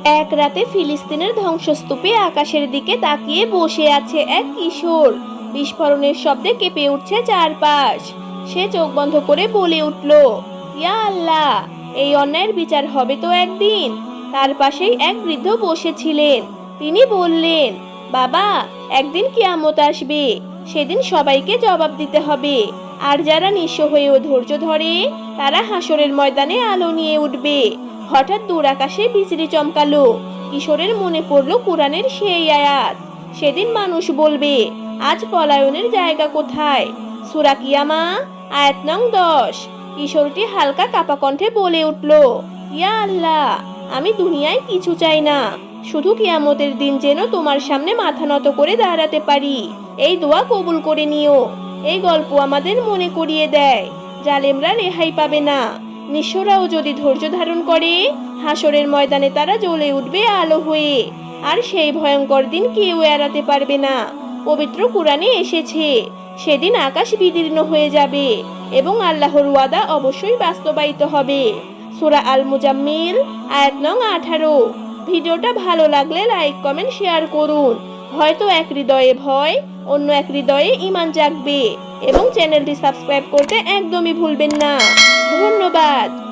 এক রাতে ফিলিস্তিনের ধ্বংসস্তূপে আকাশের দিকে তাকিয়ে বসে আছে এক কিশোর। বিস্ফোরণের শব্দে কেঁপে উঠছে চারপাশ। সে চোখ বন্ধ করে বলে উঠল, ইয়া আল্লাহ, এই অন্যায়ের বিচার হবে তো একদিন। তার পাশেই এক বৃদ্ধ বসেছিলেন। তিনি বললেন, বাবা, একদিন কিয়ামত আসবে। সেদিন সবাইকে জবাব দিতে হবে। আর যারা নিঃস্ব হয়েও ধৈর্য ধরে, তারা হাসরের ময়দানে আলো নিয়ে উঠবে। হঠাৎ দূর আকাশে বিজলি চমকালো। কিশোরের মনে পড়ল কুরআনের সেই আয়াত। সেদিন মানুষ বলবে, আজ পলায়নের জায়গা কোথায়? সূরা কিয়ামা, আয়াত নং 10। কিশোরটি হালকা কাঁপা কণ্ঠে বলে উঠল, ইয়া আল্লাহ, আমি দুনিয়ায় কিছু চাই না, শুধু কিয়ামতের দিন যেন তোমার সামনে মাথা নত করে দাঁড়াতে পারি। এই দোয়া কবুল করে নিও। এই গল্প আমাদের মনে করিয়ে দেয়, জালেমরা রেহাই পাবে না। নিঃস্বরাও যদি ধৈর্য ধারণ করে, হাসরের ময়দানে তারা জ্বলে উঠবে আলো হয়ে। আর সেই ভয়ঙ্কর দিন কেউ এড়াতে পারবে না। পবিত্র কুরআনে এসেছে, সেদিন আকাশ বিদীর্ণ হয়ে যাবে এবং আল্লাহর ওয়াদা অবশ্যই বাস্তবায়িত হবে। সূরা আল মুজাম্মিল, আয়াত নং 18। ভিডিওটা ভালো লাগলে লাইক কমেন্ট শেয়ার করুন। হয়তো এক হৃদয়ে ভয়, অন্য এক হৃদয়ে ঈমান জাগবে। এবং চ্যানেলটি সাবস্ক্রাইব করতে একদমই ভুলবেন না। ধন্যবাদ।